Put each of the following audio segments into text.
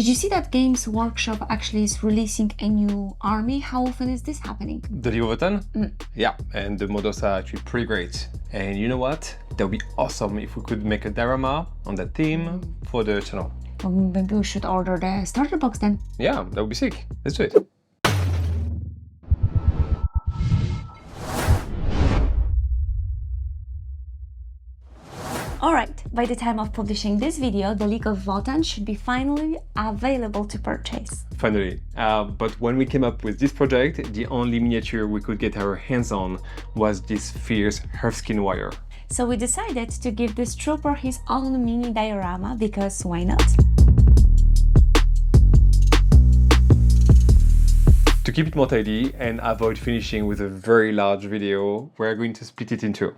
Did you see that Games Workshop actually is releasing a new army? How often is this happening? The Leagues of Votann? Yeah, and the models are actually pretty great. And you know what? That would be awesome if we could make a diorama on that theme for the channel. Well, maybe we should order the starter box then. Yeah, that would be sick. Let's do it. Alright, by the time of publishing this video, the League of Votann should be finally available to purchase. Finally. But when we came up with this project, the only miniature we could get our hands on was this fierce Hearthkyn Warrior. So we decided to give this trooper his own mini diorama, because why not? To keep it more tidy and avoid finishing with a very large video, we're going to split it in two.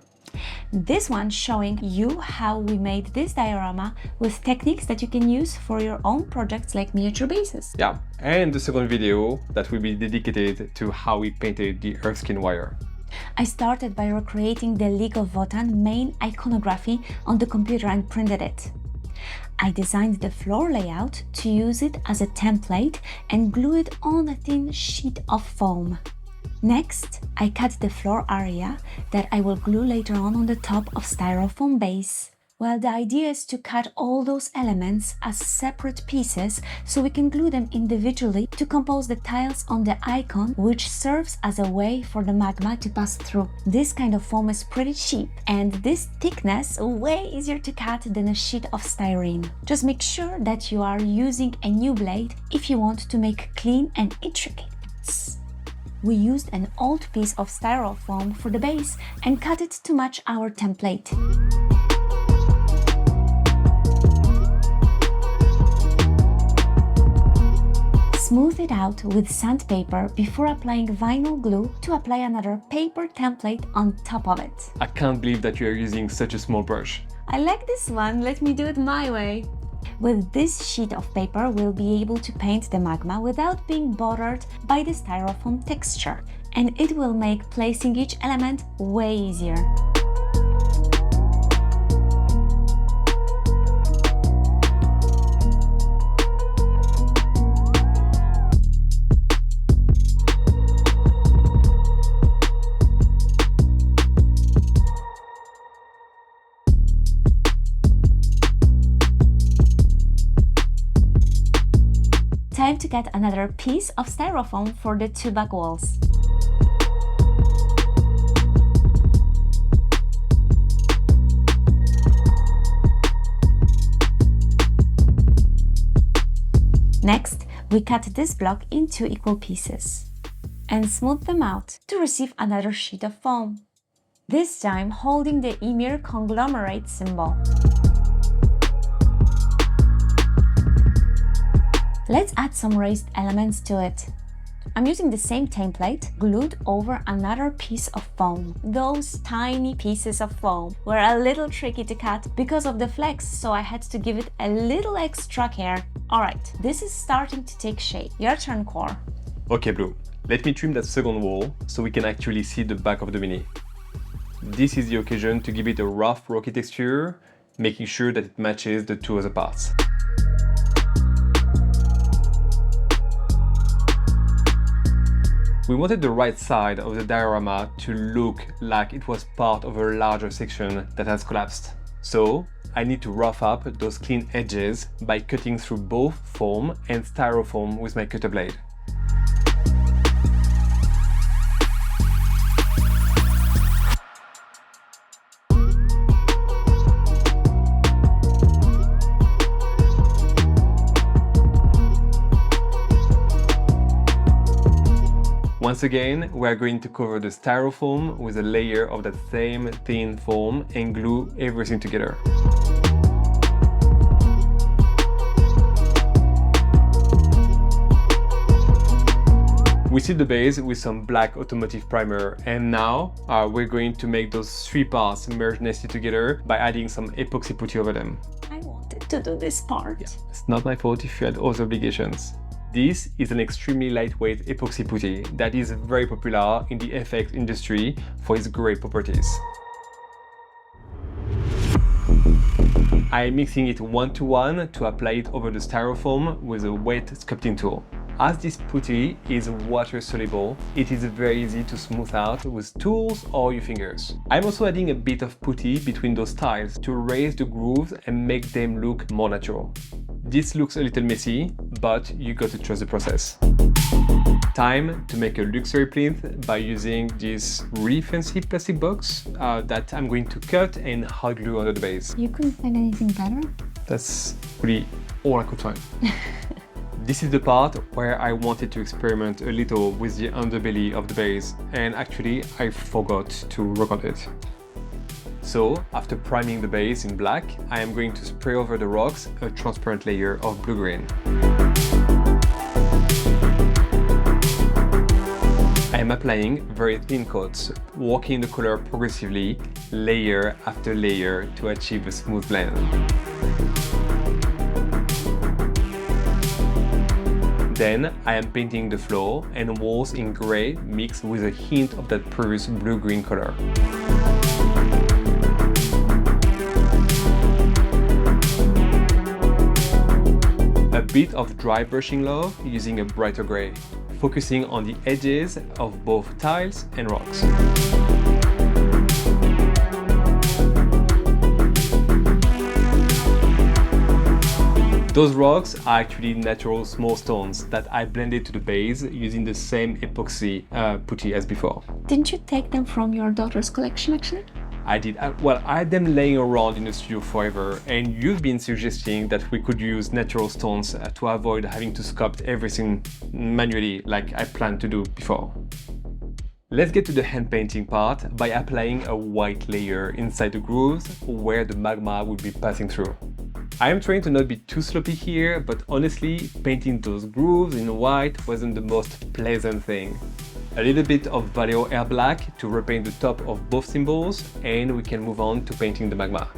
This one showing you how we made this diorama with techniques that you can use for your own projects like miniature bases. Yeah, and the second video that will be dedicated to how we painted the Hearthkyn Warrior. I started by recreating the League of Votann main iconography on the computer and printed it. I designed the floor layout to use it as a template and glue it on a thin sheet of foam. Next, I cut the floor area that I will glue later on the top of Styrofoam base. Well, the idea is to cut all those elements as separate pieces so we can glue them individually to compose the tiles on the icon, which serves as a way for the magma to pass through. This kind of foam is pretty cheap, and this thickness way easier to cut than a sheet of styrene. Just make sure that you are using a new blade if you want to make clean and intricate cuts. We used an old piece of Styrofoam for the base and cut it to match our template. Smooth it out with sandpaper before applying vinyl glue to apply another paper template on top of it. I can't believe that you are using such a small brush. I like this one, let me do it my way. With this sheet of paper, we'll be able to paint the magma without being bothered by the Styrofoam texture, and it will make placing each element way easier. Time to get another piece of Styrofoam for the two back walls. Next, we cut this block in two equal pieces and smooth them out to receive another sheet of foam, this time holding the Ymir conglomerate symbol. Let's add some raised elements to it. I'm using the same template glued over another piece of foam. Those tiny pieces of foam were a little tricky to cut because of the flex, so I had to give it a little extra care. Alright, this is starting to take shape. Your turn, Core. Okay, Blue, let me trim that second wall so we can actually see the back of the mini. This is the occasion to give it a rough, rocky texture, making sure that it matches the two other parts. We wanted the right side of the diorama to look like it was part of a larger section that has collapsed. So I need to rough up those clean edges by cutting through both foam and Styrofoam with my cutter blade. Once again, we are going to cover the Styrofoam with a layer of that same thin foam and glue everything together. We seal the base with some black automotive primer, and now we're going to make those three parts merge nicely together by adding some epoxy putty over them. I wanted to do this part. Yeah, it's not my fault if you had other obligations. This is an extremely lightweight epoxy putty that is very popular in the FX industry for its great properties. I'm mixing it 1-to-1 to apply it over the styrofoam with a wet sculpting tool. As this putty is water soluble, it is very easy to smooth out with tools or your fingers. I'm also adding a bit of putty between those tiles to raise the grooves and make them look more natural. This looks a little messy, but you got to trust the process. Time to make a luxury plinth by using this really fancy plastic box that I'm going to cut and hot glue under the base. You couldn't find anything better? That's really all I could find. This is the part where I wanted to experiment a little with the underbelly of the base, and actually I forgot to record it. So, after priming the base in black, I am going to spray over the rocks a transparent layer of blue-green. I am applying very thin coats, working the color progressively, layer after layer, to achieve a smooth blend. Then I am painting the floor and walls in grey mixed with a hint of that previous blue-green color. A bit of dry brushing love using a brighter grey, focusing on the edges of both tiles and rocks. Those rocks are actually natural small stones that I blended to the base using the same epoxy putty as before. Didn't you take them from your daughter's collection actually? I did. Well, I had them laying around in the studio forever, and you've been suggesting that we could use natural stones to avoid having to sculpt everything manually like I planned to do before. Let's get to the hand painting part by applying a white layer inside the grooves where the magma will be passing through. I am trying to not be too sloppy here, but honestly, painting those grooves in white wasn't the most pleasant thing. A little bit of Vallejo Air Black to repaint the top of both symbols, and we can move on to painting the magma.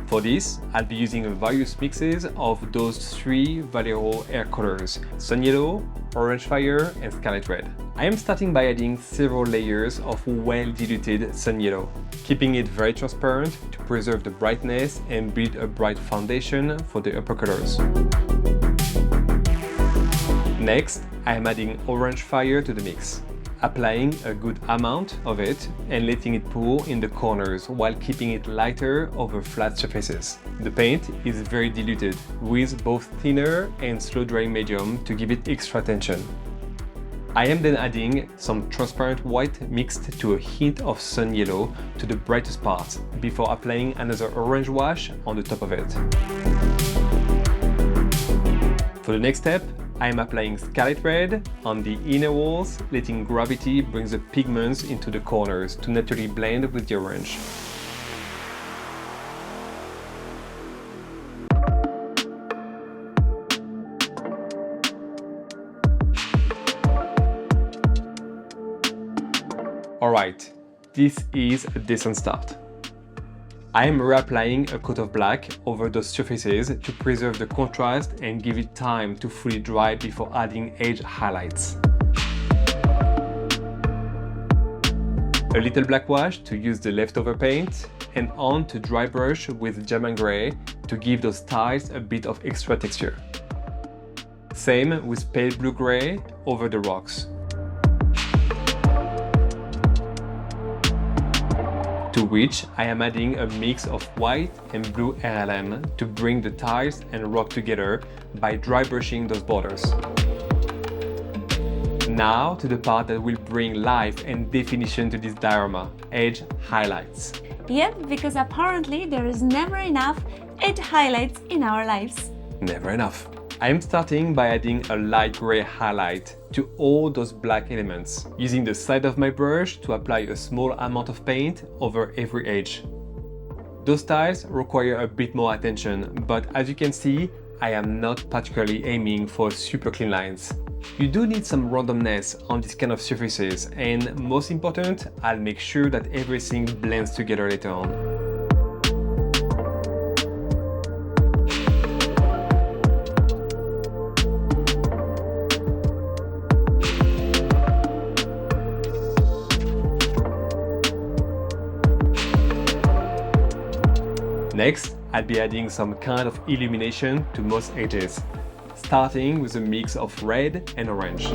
For this, I'll be using various mixes of those three Vallejo Air colors: Sun Yellow, Orange Fire, and Scarlet Red. I am starting by adding several layers of well-diluted Sun Yellow, keeping it very transparent to preserve the brightness and build a bright foundation for the upper colors. Next, I am adding Orange Fire to the mix, applying a good amount of it and letting it pool in the corners while keeping it lighter over flat surfaces. The paint is very diluted, with both thinner and slow drying medium to give it extra tension. I am then adding some transparent white mixed to a hint of sun yellow to the brightest parts before applying another orange wash on the top of it. For the next step, I am applying Scarlet Red on the inner walls, letting gravity bring the pigments into the corners to naturally blend with the orange. Alright, this is a decent start. I am reapplying a coat of black over those surfaces to preserve the contrast and give it time to fully dry before adding edge highlights. A little black wash to use the leftover paint, and on to dry brush with German grey to give those tiles a bit of extra texture. Same with pale blue grey over the rocks. To which I am adding a mix of white and blue RLM to bring the tiles and rock together by dry brushing those borders. Now to the part that will bring life and definition to this diorama, edge highlights. Yep, because apparently there is never enough edge highlights in our lives. Never enough. I am starting by adding a light grey highlight to all those black elements, using the side of my brush to apply a small amount of paint over every edge. Those tiles require a bit more attention, but as you can see, I am not particularly aiming for super clean lines. You do need some randomness on this kind of surfaces, and most important, I'll make sure that everything blends together later on. Next, I'll be adding some kind of illumination to most edges, starting with a mix of red and orange.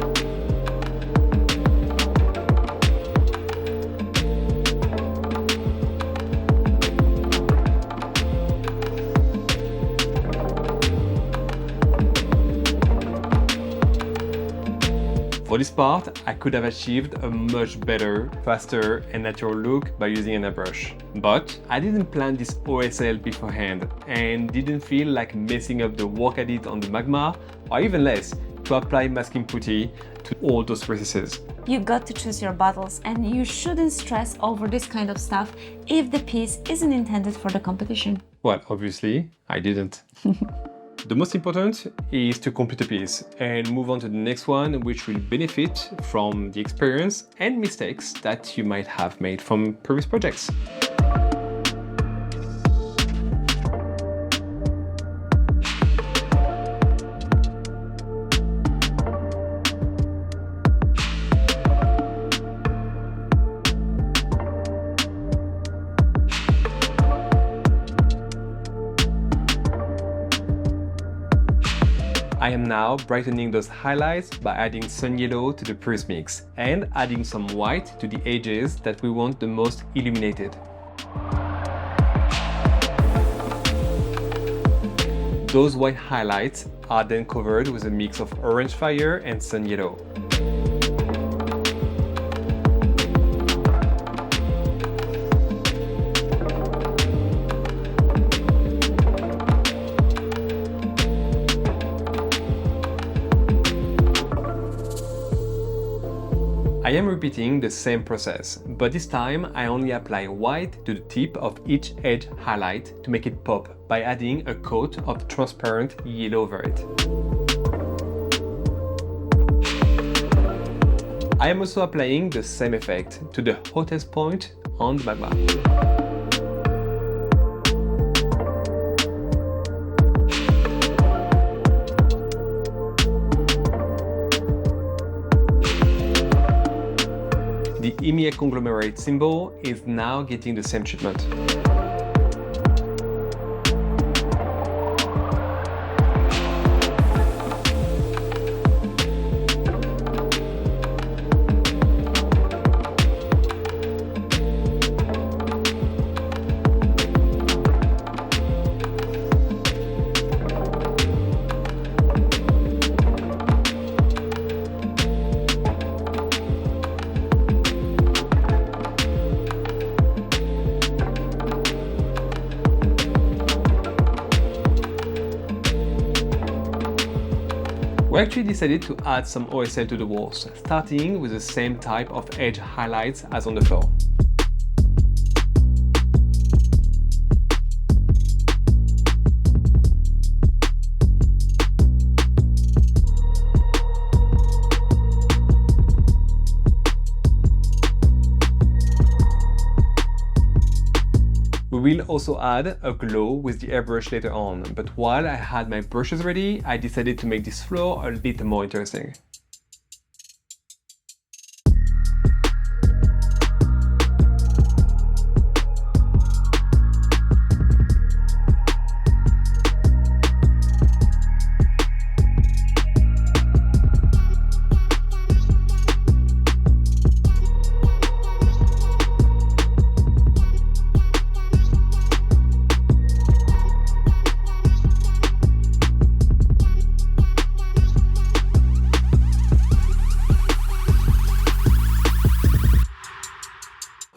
For this part, I could have achieved a much better, faster and natural look by using an airbrush. But I didn't plan this OSL beforehand and didn't feel like messing up the work I did on the magma, or even less, to apply masking putty to all those processes. You got to choose your battles, and you shouldn't stress over this kind of stuff if the piece isn't intended for the competition. Well, obviously, I didn't. The most important is to complete a piece and move on to the next one, which will benefit from the experience and mistakes that you might have made from previous projects. I am now brightening those highlights by adding sun yellow to the previous mix and adding some white to the edges that we want the most illuminated. Those white highlights are then covered with a mix of orange fire and sun yellow. I am repeating the same process, but this time I only apply white to the tip of each edge highlight to make it pop by adding a coat of transparent yellow over it. I am also applying the same effect to the hottest point on the magma. The EMEA conglomerate symbol is now getting the same treatment. We actually decided to add some OSL to the walls, starting with the same type of edge highlights as on the floor. We will also add a glow with the airbrush later on, but while I had my brushes ready, I decided to make this floor a bit more interesting.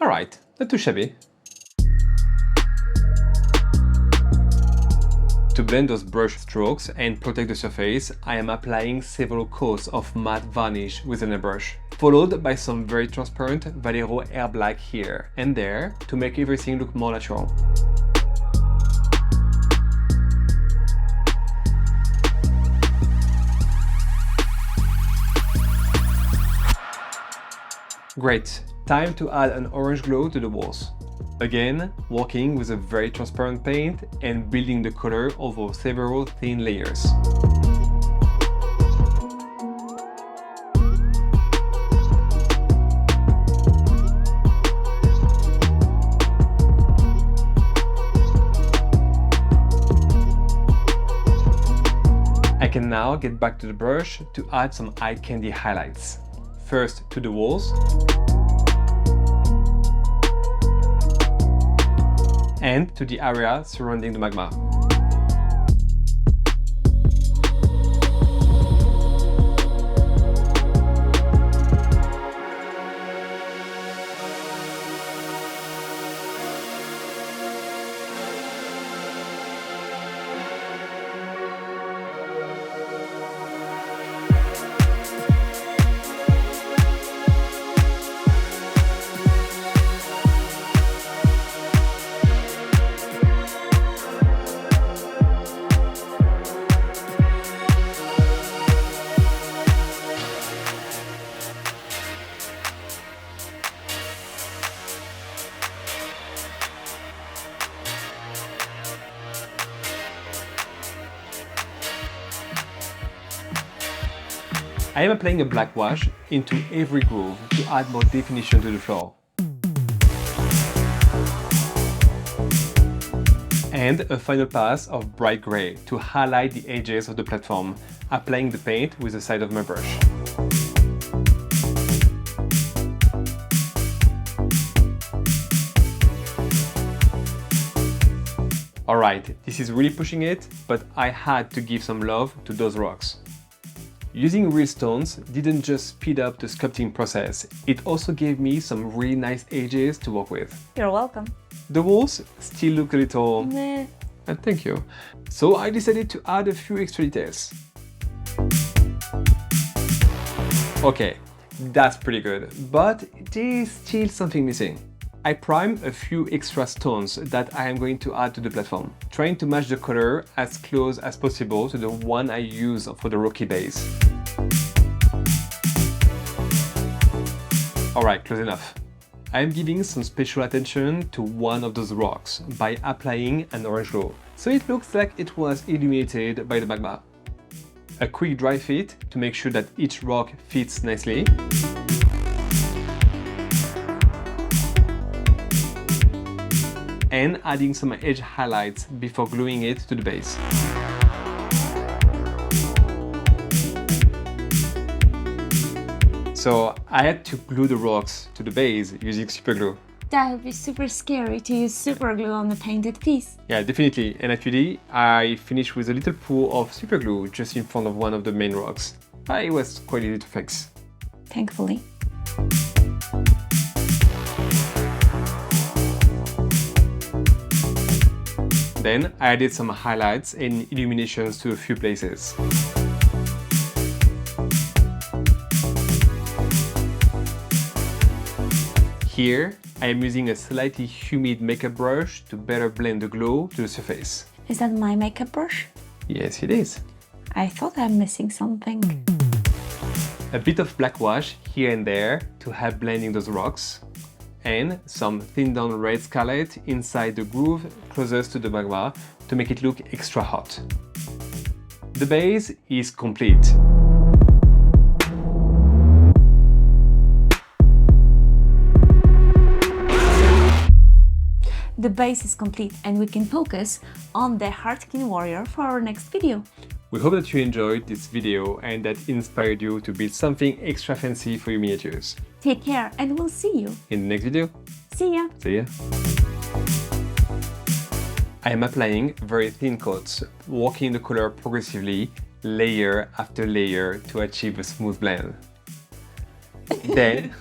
Alright, not too shabby. To blend those brush strokes and protect the surface, I am applying several coats of matte varnish with an airbrush, followed by some very transparent Valero Air Black here and there to make everything look more natural. Great, time to add an orange glow to the walls. Again, working with a very transparent paint and building the color over several thin layers. now get back to the brush to add some eye candy highlights. First to the walls, and to the area surrounding the magma. I am applying a black wash into every groove to add more definition to the floor. And a final pass of bright gray to highlight the edges of the platform, applying the paint with the side of my brush. Alright, this is really pushing it, but I had to give some love to those rocks. Using real stones didn't just speed up the sculpting process, it also gave me some really nice edges to work with. You're welcome. The walls still look a little... Meh. Thank you. So I decided to add a few extra details. Okay, that's pretty good, but there's still something missing. I primed a few extra stones that I am going to add to the platform, trying to match the color as close as possible to the one I use for the rocky base. Alright, close enough. I am giving some special attention to one of those rocks by applying an orange glow, so it looks like it was illuminated by the magma. A quick dry fit to make sure that each rock fits nicely. And adding some edge highlights before gluing it to the base. So I had to glue the rocks to the base using super glue. That would be super scary to use super glue on the painted piece. Yeah, definitely. And actually, I finished with a little pool of super glue just in front of one of the main rocks. But it was quite easy to fix. Thankfully. Then I added some highlights and illuminations to a few places. Here, I am using a slightly humid makeup brush to better blend the glow to the surface. Is that my makeup brush? Yes, it is. I thought I'm missing something. A bit of black wash here and there to help blending those rocks. And some thinned down red scarlet inside the groove closest to the magma to make it look extra hot. The base is complete. The base is complete and we can focus on the Hearthkyn Warrior for our next video. We hope that you enjoyed this video and that inspired you to build something extra fancy for your miniatures. Take care and we'll see you In the next video. See ya! See ya! I am applying very thin coats, working the color progressively, layer after layer to achieve a smooth blend. Then